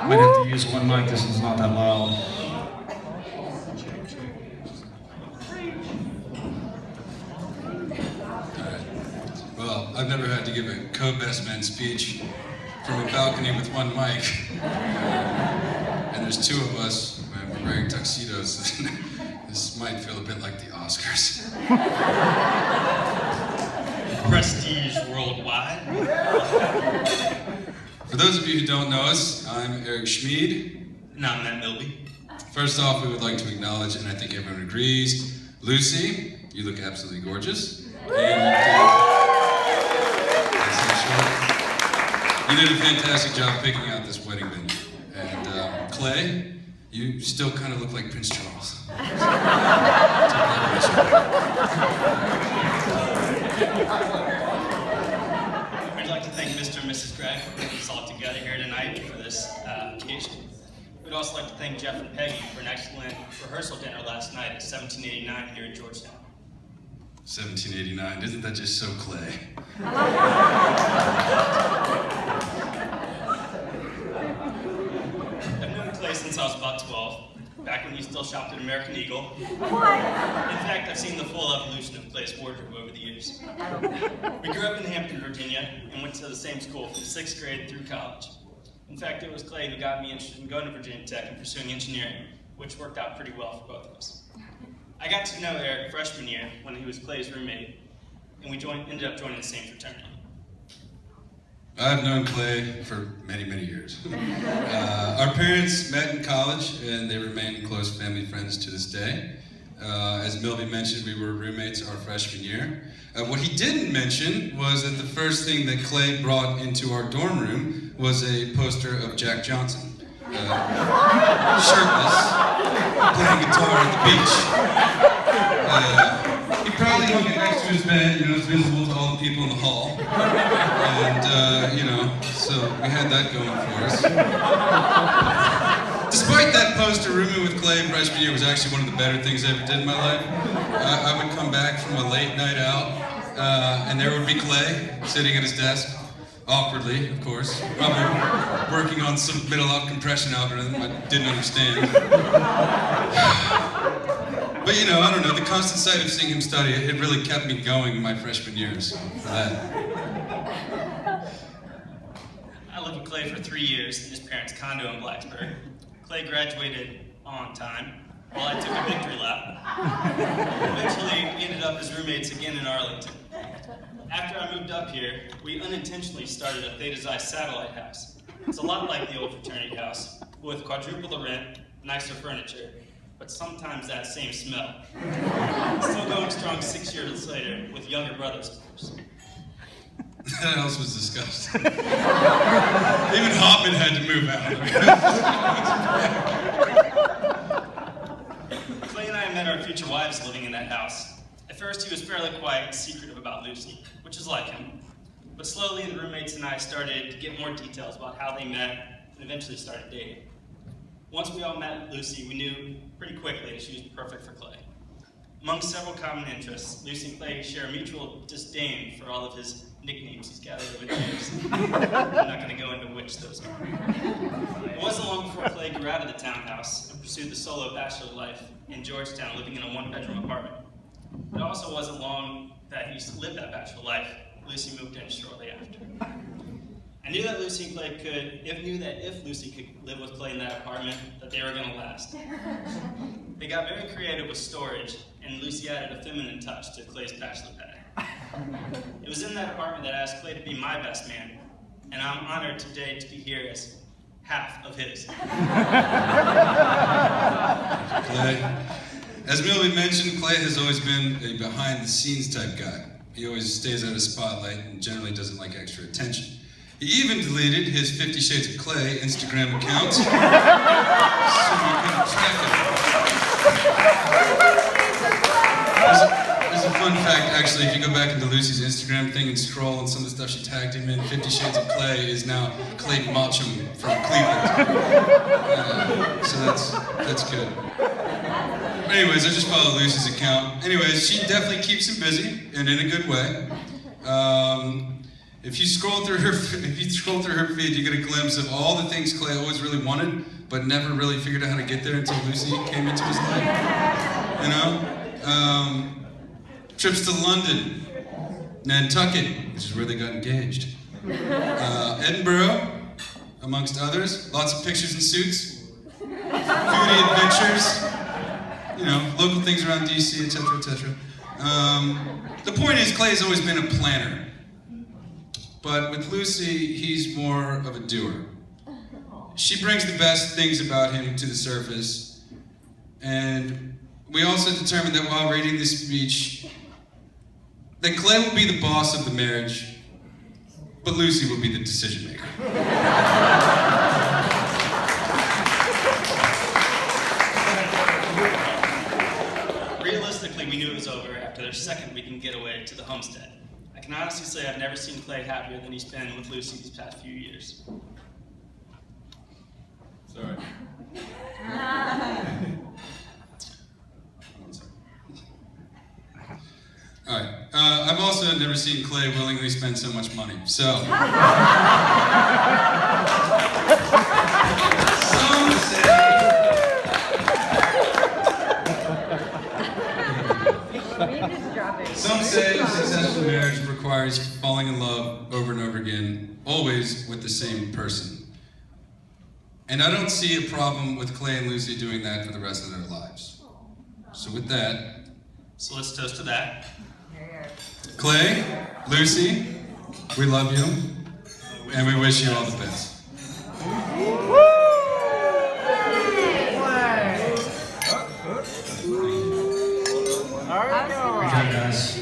Might have to use one mic, this one's not that loud. Well, I've never had to give a co-best man speech from a balcony with one mic. And there's two of us, we're wearing tuxedos. This might feel a bit like the Oscars. Prestige worldwide. For those of you who don't know us, I'm Eric Schmid. And I'm Matt Milby. First off, we would like to acknowledge, and I think everyone agrees, Lucy, you look absolutely gorgeous. You did a fantastic job picking out this wedding venue. And Clay, you still kind of look like Prince Charles. We'd like to thank Mr. and Mrs. Gregg for putting us all together here tonight for this occasion. We'd also like to thank Jeff and Peggy for an excellent rehearsal dinner last night at 1789 here in Georgetown. 1789, isn't that just so Clay? I've known Clay since I was about 12, back when he still shopped at American Eagle. What? In fact, I've seen the full evolution of Clay's wardrobe over the years. We grew up in Hampton, Virginia, and went to the same school from 6th grade through college. In fact, it was Clay who got me interested in going to Virginia Tech and pursuing engineering, which worked out pretty well for both of us. I got to know Eric freshman year when he was Clay's roommate, and we ended up joining the same fraternity. I've known Clay for many, many years. Our parents met in college, and they remain close family friends to this day. As Milby mentioned, we were roommates our freshman year. What he didn't mention was that the first thing that Clay brought into our dorm room was a poster of Jack Johnson, shirtless, playing guitar at the beach. He probably hung it next to his bed, it's visible to all the people in the hall. And, so we had that going for us. Despite that poster, rooming with Clay freshman year was actually one of the better things I ever did in my life. I would come back from a late night out, and there would be Clay sitting at his desk, awkwardly, of course, probably working on some middle-out compression algorithm I didn't understand. But I don't know, the constant sight of seeing him study, it really kept me going in my freshman year, so for that. I lived with Clay for 3 years in his parents' condo in Blacksburg. Clay graduated on time, while I took a victory lap. Eventually, we ended up as roommates again in Arlington. After I moved up here, we unintentionally started a Theta Xi satellite house. It's a lot like the old fraternity house, with quadruple the rent, nicer furniture, but sometimes that same smell. Still going strong 6 years later, with younger brothers, of course. That house was disgusting. Even Hoffman had to move out. Clay and I met our future wives living in that house. At first, he was fairly quiet and secretive about Lucy, which is like him. But slowly, the roommates and I started to get more details about how they met and eventually started dating. Once we all met Lucy, we knew pretty quickly that she was perfect for Clay. Among several common interests, Lucy and Clay share a mutual disdain for all of his nicknames he's gathered over the years. I'm not going to go into which those are. It wasn't long before Clay grew out of the townhouse and pursued the solo bachelor life in Georgetown, living in a one-bedroom apartment. It also wasn't long that he lived that bachelor life. Lucy moved in shortly after. I knew that if Lucy could live with Clay in that apartment, that they were going to last. They got very creative with storage, and Lucy added a feminine touch to Clay's bachelor pad. It was in that apartment that I asked Clay to be my best man, and I'm honored today to be here as half of his. Clay. As Milby mentioned, Clay has always been a behind-the-scenes type guy. He always stays out of spotlight and generally doesn't like extra attention. He even deleted his 50 Shades of Clay Instagram account so we couldn't track him. There's a fun fact, actually, if you go back into Lucy's Instagram thing and scroll and some of the stuff she tagged him in, 50 Shades of Clay is now Clay Machum from Cleveland. So that's good. But anyways, I just follow Lucy's account. Anyways, she definitely keeps him busy, and in a good way. If you scroll through her feed, you get a glimpse of all the things Clay always really wanted, but never really figured out how to get there until Lucy came into his life. You know, trips to London, Nantucket, which is where they got engaged, Edinburgh, amongst others. Lots of pictures in suits, foodie adventures. You know, local things around DC, etc., etc. The point is, Clay's always been a planner. But with Lucy, he's more of a doer. She brings the best things about him to the surface. And we also determined that while reading this speech, that Clay will be the boss of the marriage, but Lucy will be the decision maker. Realistically, we knew it was over after their second weekend getaway to the homestead. I can honestly say I've never seen Clay happier than he's been with Lucy these past few years. Sorry. All right. I've also never seen Clay willingly spend so much money. So. Some say a successful marriage requires falling in love over and over again, always with the same person. And I don't see a problem with Clay and Lucy doing that for the rest of their lives. So with that... So let's toast to that. Clay, Lucy, we love you, and we wish you all the best. Good job, guys.